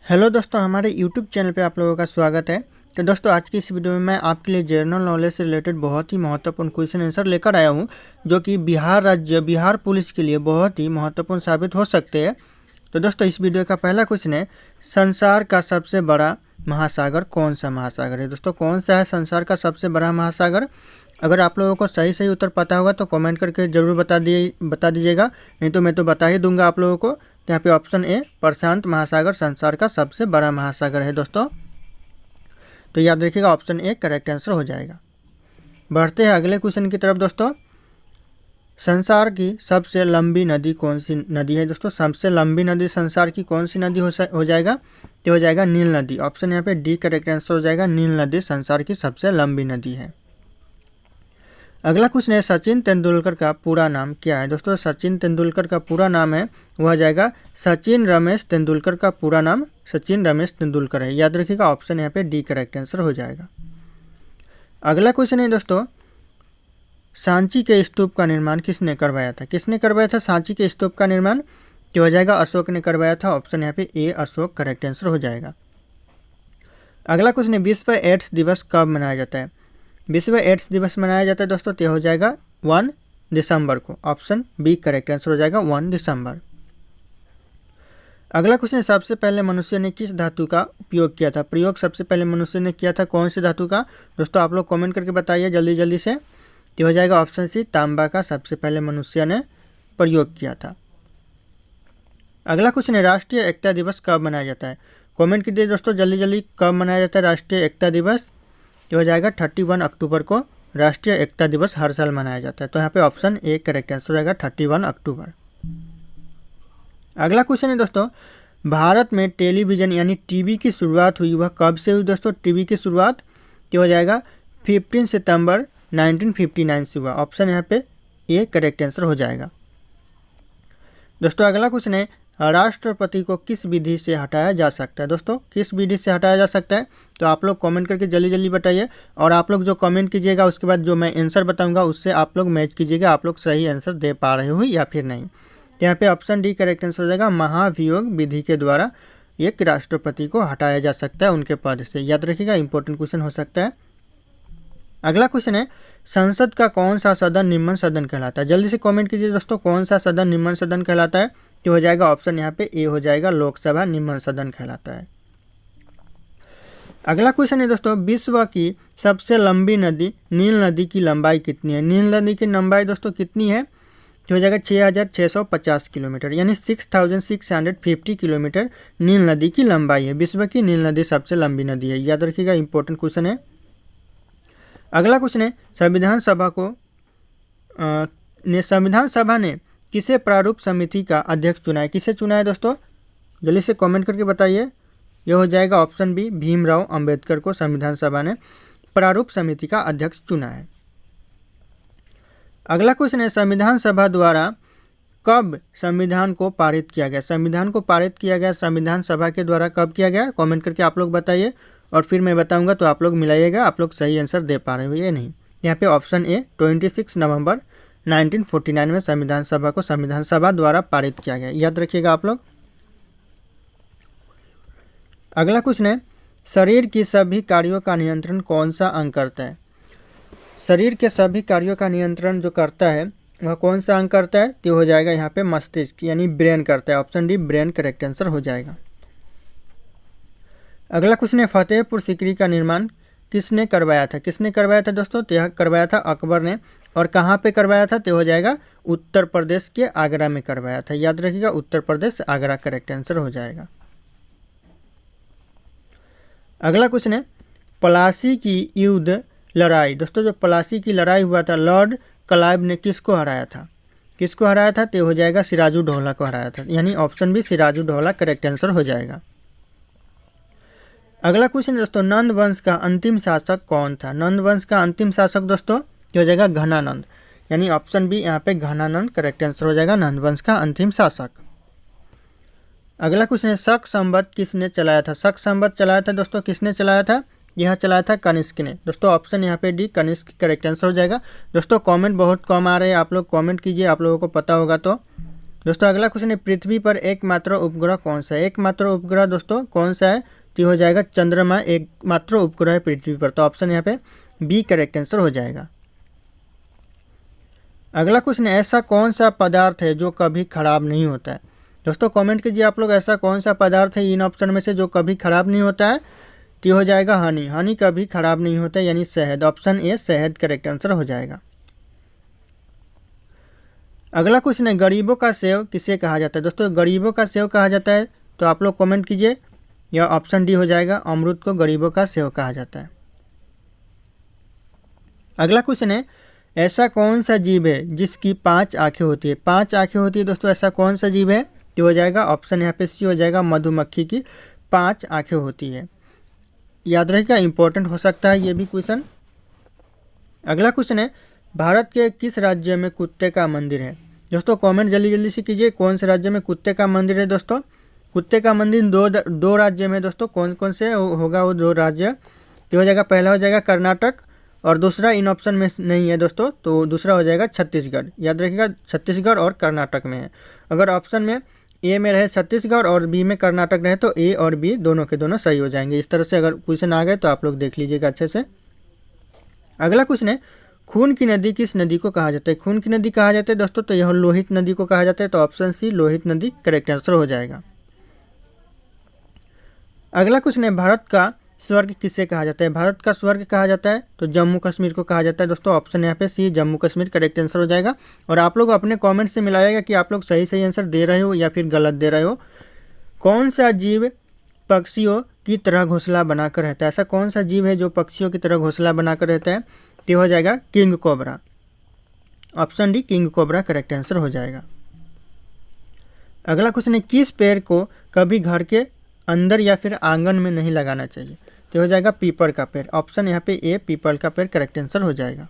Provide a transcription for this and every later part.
Hello दोस्तों, हमारे YouTube channel पे आप लोगों का स्वागत है। तो दोस्तों, आज की इस वीडियो में मैं आपके लिए जनरल नॉलेज से रिलेटेड बहुत ही महत्वपूर्ण क्वेश्चन आंसर लेकर आया हूँ, जो कि बिहार पुलिस के लिए बहुत ही महत्वपूर्ण साबित हो सकते हैं। तो दोस्तों, इस वीडियो का पहला क्वेश्चन है, संसार का सबसे बड़ा महासागर कौन सा महासागर है। दोस्तों, कौन सा है संसार का सबसे बड़ा महासागर? अगर आप लोगों को सही उत्तर पता होगा तो कमेंट करके ज़रूर बता दीजिएगा, नहीं तो मैं तो बता ही दूंगा आप लोगों को। तो यहाँ पे ऑप्शन ए, प्रशांत महासागर संसार का सबसे बड़ा महासागर है दोस्तों। तो याद रखिएगा, ऑप्शन ए करेक्ट आंसर हो जाएगा। बढ़ते हैं अगले क्वेश्चन की तरफ दोस्तों। संसार की सबसे लंबी नदी कौन सी नदी है दोस्तों? सबसे लंबी नदी संसार की कौन सी नदी हो जाएगा? तो हो जाएगा नील नदी। ऑप्शन यहाँ पे डी करेक्ट आंसर हो जाएगा। नील नदी संसार की सबसे लंबी नदी है। अगला क्वेश्चन है, सचिन तेंदुलकर का पूरा नाम क्या है दोस्तों? सचिन तेंदुलकर का पूरा नाम है वह जाएगा सचिन रमेश तेंदुलकर का पूरा नाम सचिन रमेश तेंदुलकर है। याद रखिएगा, ऑप्शन यहाँ पे डी करेक्ट आंसर हो जाएगा। अगला क्वेश्चन है दोस्तों, सांची के स्तूप का निर्माण किसने करवाया था? किसने करवाया था सांची के स्तूप का निर्माण? जो हो जाएगा अशोक ने करवाया था। ऑप्शन यहाँ पे ए अशोक करेक्ट आंसर हो जाएगा। अगला क्वेश्चन है, विश्व एड्स दिवस कब मनाया जाता है? विश्व एड्स दिवस मनाया जाता है दोस्तों, तो हो जाएगा 1 दिसंबर को। ऑप्शन बी करेक्ट आंसर हो जाएगा 1 दिसंबर। अगला क्वेश्चन, सबसे पहले मनुष्य ने किस धातु का उपयोग किया था? प्रयोग सबसे पहले मनुष्य ने किया था कौन सी धातु का? दोस्तों आप लोग कमेंट करके बताइए जल्दी से। तो हो जाएगा ऑप्शन सी, तांबा का सबसे पहले मनुष्य ने प्रयोग किया था। अगला क्वेश्चन है, राष्ट्रीय एकता दिवस कब मनाया जाता है? कमेंट कीजिए दोस्तों जल्दी कब मनाया जाता है राष्ट्रीय एकता दिवस? तो हो जाएगा 31 अक्टूबर को राष्ट्रीय एकता दिवस हर साल मनाया जाता है। तो यहाँ पे ऑप्शन ए करेक्ट आंसर हो जाएगा 31 अक्टूबर। अगला क्वेश्चन है दोस्तों, भारत में टेलीविज़न यानी टीवी की शुरुआत हुई, वह कब से हुई दोस्तों? टीवी की शुरुआत तो हो जाएगा 15 सितंबर 1959 से हुआ। ऑप्शन यहाँ पे ए करेक्ट आंसर हो जाएगा। दोस्तों अगला क्वेश्चन है, राष्ट्रपति को किस विधि से हटाया जा सकता है? दोस्तों किस विधि से हटाया जा सकता है? तो आप लोग कमेंट करके जल्दी बताइए। और आप लोग जो कमेंट कीजिएगा उसके बाद जो मैं आंसर बताऊंगा उससे आप लोग मैच कीजिएगा, आप लोग सही आंसर दे पा रहे हो या फिर नहीं। तो यहाँ पे ऑप्शन डी करेक्ट आंसर हो जाएगा। महाभियोग विधि के द्वारा एक राष्ट्रपति को हटाया जा सकता है उनके पद से। याद रखिएगा, इंपॉर्टेंट क्वेश्चन हो सकता है। अगला क्वेश्चन है, संसद का कौन सा सदन निम्न सदन कहलाता है? जल्दी से कमेंट कीजिए दोस्तों, कौन सा सदन निम्न सदन कहलाता है? तो हो जाएगा ऑप्शन यहाँ पे ए हो जाएगा, लोकसभा निम्न सदन कहलाता है। अगला क्वेश्चन है दोस्तों, विश्व की सबसे लंबी नदी नील नदी की लंबाई कितनी है? नील नदी की लंबाई दोस्तों कितनी है? तो हो जाएगा 6650 किलोमीटर, यानी 6650 किलोमीटर नील नदी की लंबाई है। विश्व की नील नदी सबसे लंबी नदी है। याद रखिएगा, इंपॉर्टेंट क्वेश्चन है। अगला क्वेश्चन है, संविधान सभा ने किसे प्रारूप समिति का अध्यक्ष चुना है? किसे चुना है दोस्तों? जल्दी से कमेंट करके बताइए। यह हो जाएगा ऑप्शन बी, भीमराव अंबेडकर को संविधान सभा ने प्रारूप समिति का अध्यक्ष चुना है। अगला क्वेश्चन है, संविधान सभा द्वारा कब संविधान को पारित किया गया? संविधान को पारित किया गया संविधान सभा के द्वारा कब किया गया? कमेंट करके आप लोग बताइए और फिर मैं बताऊंगा तो आप लोग मिलाइएगा, आप लोग सही आंसर दे पा रहे हो या नहीं। यहाँ पे ऑप्शन ए 26 नवंबर 1949 में संविधान सभा को संविधान सभा द्वारा पारित किया गया। याद रखिएगा आप लोग। अगला क्वेश्चन है, शरीर की सभी कार्यों का नियंत्रण कौन सा अंग करता है? शरीर के सभी कार्यों का नियंत्रण जो करता है वह कौन सा अंग करता है? तो हो जाएगा यहाँ पे मस्तिष्क यानी ब्रेन करता है। Option D brain correct answer हो जाएगा। अगला क्वेश्चन है, फतेहपुर सीकरी का निर्माण किसने करवाया था? किसने करवाया था दोस्तों? तो यह करवाया था अकबर ने। और कहाँ पे करवाया था? तो हो जाएगा उत्तर प्रदेश के आगरा में करवाया था। याद रखिएगा, उत्तर प्रदेश आगरा करेक्ट आंसर हो जाएगा। अगला क्वेश्चन है, प्लासी की युद्ध लड़ाई दोस्तों, जो प्लासी की लड़ाई हुआ था, लॉर्ड क्लाइव ने किसको हराया था? किसको हराया था? तो हो जाएगा सिराजुद्दौला को हराया था, यानी option B Sirajuddaula correct answer हो जाएगा। अगला क्वेश्चन दोस्तों, नंद वंश का अंतिम शासक कौन था? नंद वंश का अंतिम शासक दोस्तों हो जाएगा घनानंद, यानी ऑप्शन बी यहाँ पे घनानंद करेक्ट आंसर हो जाएगा, नंद वंश का अंतिम शासक। अगला क्वेश्चन है, शक संवत किसने चलाया था? शक संवत चलाया था दोस्तों किसने चलाया था? यह चलाया था कनिष्क ने। दोस्तों ऑप्शन यहाँ पे डी कनिष्क करेक्ट आंसर हो जाएगा। दोस्तों कमेंट बहुत कम आ रहे हैं, आप लोग कमेंट कीजिए, आप लोगों को पता होगा तो दोस्तों अगला क्वेश्चन है, पृथ्वी पर एकमात्र उपग्रह कौन सा है? एकमात्र उपग्रह दोस्तों कौन सा है? तो हो जाएगा चंद्रमा एकमात्र उपग्रह है पृथ्वी पर। तो ऑप्शन यहाँ पे बी करेक्ट आंसर हो जाएगा। अगला क्वेश्चन है, ऐसा कौन सा पदार्थ है जो कभी खराब नहीं होता है? दोस्तों कमेंट कीजिए आप लोग, ऐसा कौन सा पदार्थ है इन ऑप्शन में से जो कभी खराब नहीं होता है? तो हो जाएगा हनी। हनी कभी खराब नहीं होता है, यानी शहद। ऑप्शन ए शहद करेक्ट आंसर हो जाएगा। अगला क्वेश्चन है, गरीबों का सेव किसे कहा जाता है? दोस्तों गरीबों का सेव कहा जाता है, तो आप लोग कमेंट कीजिए। यह ऑप्शन डी हो जाएगा, अमरूद को गरीबों का सेव कहा जाता है। अगला क्वेश्चन है, ऐसा कौन सा जीव है जिसकी 5 आंखें होती है? 5 आंखें होती है दोस्तों, ऐसा कौन सा जीव है? तो हो जाएगा ऑप्शन यहाँ पे सी हो जाएगा, मधुमक्खी की 5 आंखें होती है। याद रखिएगा, इंपॉर्टेंट हो सकता है ये भी क्वेश्चन। अगला क्वेश्चन है, भारत के किस राज्य में कुत्ते का मंदिर है? दोस्तों कमेंट जल्दी जल्दी से कीजिए, कौन से राज्य में कुत्ते का मंदिर है? दोस्तों कुत्ते का मंदिर दो राज्य में दोस्तों, कौन कौन से होगा वो 2 राज्य? तो हो जाएगा, पहला हो जाएगा कर्नाटक और दूसरा इन ऑप्शन में नहीं है दोस्तों, तो दूसरा हो जाएगा छत्तीसगढ़। याद रखिएगा, छत्तीसगढ़ और कर्नाटक में है। अगर ऑप्शन में ए में रहे छत्तीसगढ़ और बी में कर्नाटक रहे तो ए और बी दोनों के दोनों सही हो जाएंगे। इस तरह से अगर क्वेश्चन आ गए तो आप लोग देख लीजिएगा अच्छे से। अगला क्वेश्चन है, खून की नदी किस नदी को कहा जाता है? खून की नदी कहा जाता है दोस्तों, तो यह लोहित नदी को कहा जाता है। तो ऑप्शन सी लोहित नदी करेक्ट आंसर हो जाएगा। अगला क्वेश्चन है, भारत का स्वर्ग किसे कहा जाता है? भारत का स्वर्ग कहा जाता है तो जम्मू कश्मीर को कहा जाता है दोस्तों। ऑप्शन यहाँ पे सी जम्मू कश्मीर करेक्ट आंसर हो जाएगा। और आप लोग अपने कमेंट से मिलाइएगा कि आप लोग सही सही आंसर दे रहे हो या फिर गलत दे रहे हो। कौन सा जीव पक्षियों की तरह घोंसला बनाकर रहता है? ऐसा कौन सा जीव है जो पक्षियों की तरह घोंसला बनाकर रहता है? तो हो जाएगा king cobra. Option D king cobra correct answer हो जाएगा। अगला क्वेश्चन है, किस पेड़ को कभी घर के अंदर या फिर आंगन में नहीं लगाना चाहिए? तो हो जाएगा पीपल का पेड़। ऑप्शन यहाँ पे ए पीपल का पेड़ करेक्ट आंसर हो जाएगा।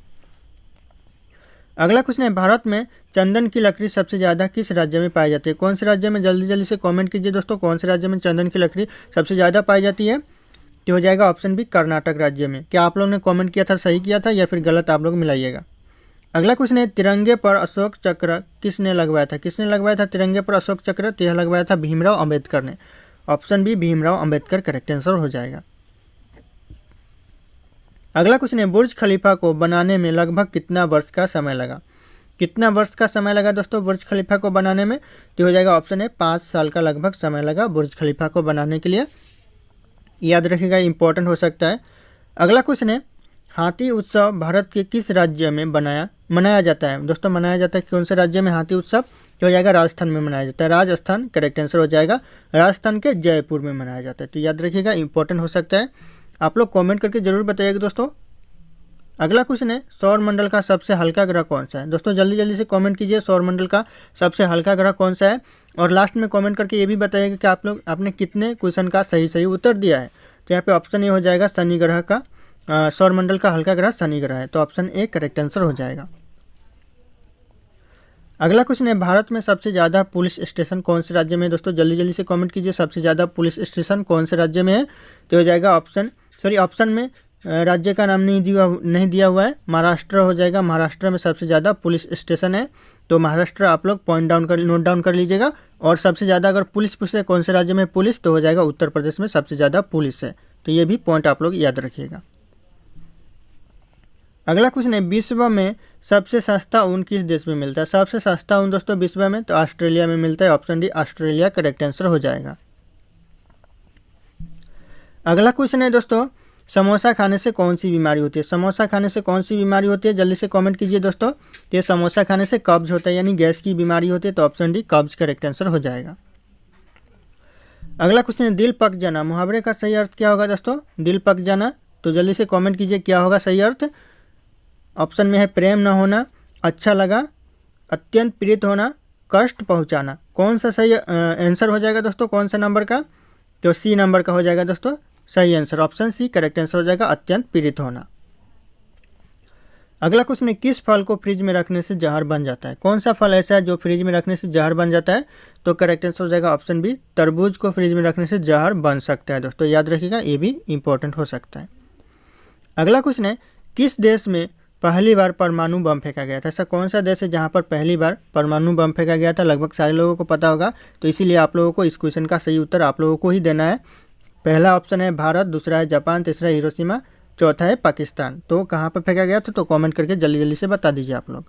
अगला क्वेश्चन है, भारत में चंदन की लकड़ी सबसे ज़्यादा किस राज्य में पाई जाती है? कौन से राज्य में? जल्दी जल्दी से कमेंट कीजिए दोस्तों, कौन से राज्य में चंदन की लकड़ी सबसे ज़्यादा पाई जाती है? तो हो जाएगा ऑप्शन बी कर्नाटक राज्य में। क्या आप लोगों ने कमेंट किया था सही किया था या फिर गलत? आप लोग मिलाइएगा। अगला क्वेश्चन है, तिरंगे पर अशोक चक्र किसने लगवाया था? किसने लगवाया था तिरंगे पर अशोक चक्र? तो यह लगवाया था भीमराव अम्बेडकर ने। Option B Bhimrao Ambedkar correct answer हो जाएगा। अगला क्वेश्चन है, बुर्ज खलीफा को बनाने में लगभग कितना वर्ष का समय लगा? कितना वर्ष का समय लगा दोस्तों बुर्ज खलीफा को बनाने में? तो हो जाएगा ऑप्शन है 5 साल का लगभग समय लगा बुर्ज खलीफा को बनाने के लिए। याद रखिएगा, इंपॉर्टेंट हो सकता है। अगला क्वेश्चन है, हाथी उत्सव भारत के किस राज्य में मनाया जाता है? दोस्तों मनाया जाता है कौन से राज्य में हाथी उत्सव? तो हो जाएगा राजस्थान में मनाया जाता है। राजस्थान करेक्ट आंसर हो जाएगा। राजस्थान के जयपुर में मनाया जाता है। तो याद रखिएगा, इंपॉर्टेंट हो सकता है। आप लोग कमेंट करके जरूर बताइएगा दोस्तों। अगला क्वेश्चन है, सौरमंडल का सबसे हल्का ग्रह कौन सा है? दोस्तों जल्दी जल्दी से कमेंट कीजिए, सौरमंडल का सबसे हल्का ग्रह कौन सा है? और लास्ट में कमेंट करके ये भी बताइएगा कि आप लोग आपने कितने क्वेश्चन का सही सही उत्तर दिया है। तो यहाँ पे ऑप्शन ए हो जाएगा शनि ग्रह का, सौरमंडल का हल्का ग्रह शनि ग्रह है। तो ऑप्शन ए करेक्ट आंसर हो जाएगा। अगला क्वेश्चन है, भारत में सबसे ज़्यादा पुलिस स्टेशन कौन से राज्य में है? दोस्तों जल्दी जल्दी से कमेंट कीजिए, सबसे ज़्यादा पुलिस स्टेशन कौन से राज्य में है? तो हो जाएगा ऑप्शन में राज्य का नाम नहीं दिया हुआ है, महाराष्ट्र हो जाएगा। महाराष्ट्र में सबसे ज़्यादा पुलिस स्टेशन है। तो महाराष्ट्र आप लोग नोट डाउन कर लीजिएगा। और सबसे ज़्यादा अगर पुलिस पूछे कौन से राज्य में पुलिस, तो हो जाएगा उत्तर प्रदेश में सबसे ज़्यादा पुलिस है। तो ये भी पॉइंट आप लोग याद रखिएगा। अगला क्वेश्चन है, विश्व में सबसे सस्ता ऊन किस देश में मिलता है? सबसे सस्ता ऊन दोस्तों विश्व में तो ऑस्ट्रेलिया में मिलता है। Option D Australia correct answer हो जाएगा। अगला क्वेश्चन है दोस्तों, समोसा खाने से कौन सी बीमारी होती है? समोसा खाने से कौन सी बीमारी होती है? जल्दी से कमेंट कीजिए दोस्तों। ये समोसा खाने से कब्ज होता है, यानी गैस की बीमारी होती है। तो ऑप्शन डी कब्ज करेक्ट आंसर हो जाएगा। अगला क्वेश्चन है, दिल पक जाना मुहावरे का सही अर्थ क्या होगा दोस्तों? दिल पक जाना, तो जल्दी से कमेंट कीजिए क्या होगा सही अर्थ। ऑप्शन में है प्रेम न होना, अच्छा लगा, अत्यंत पीड़ित होना, कष्ट पहुंचाना। कौन सा सही आंसर हो जाएगा दोस्तों, कौन सा नंबर का? तो सी नंबर का हो जाएगा दोस्तों सही answer. Option C correct answer हो जाएगा, अत्यंत पीड़ित होना। अगला क्वेश्चन है, किस फल को फ्रिज में रखने से जहर बन जाता है? कौन सा फल ऐसा है जो फ्रिज में रखने से जहर बन जाता है? तो करेक्ट आंसर हो जाएगा ऑप्शन बी, तरबूज को फ्रिज में रखने से जहर बन सकता है। दोस्तों याद रखिएगा, ये भी इंपॉर्टेंट हो सकता है। अगला क्वेश्चन है, किस देश में पहली बार परमाणु बम फेंका गया था? ऐसा कौन सा देश है जहां पर पहली बार परमाणु बम फेंका गया था? लगभग सारे लोगों को पता होगा, तो इसीलिए आप लोगों को इस क्वेश्चन का सही उत्तर आप लोगों को ही देना है। पहला ऑप्शन है भारत, दूसरा है जापान, तीसरा हिरोशिमा, चौथा है पाकिस्तान। तो कहाँ पर फेंका गया था? तो कमेंट करके जल्दी जल्दी से बता दीजिए आप लोग।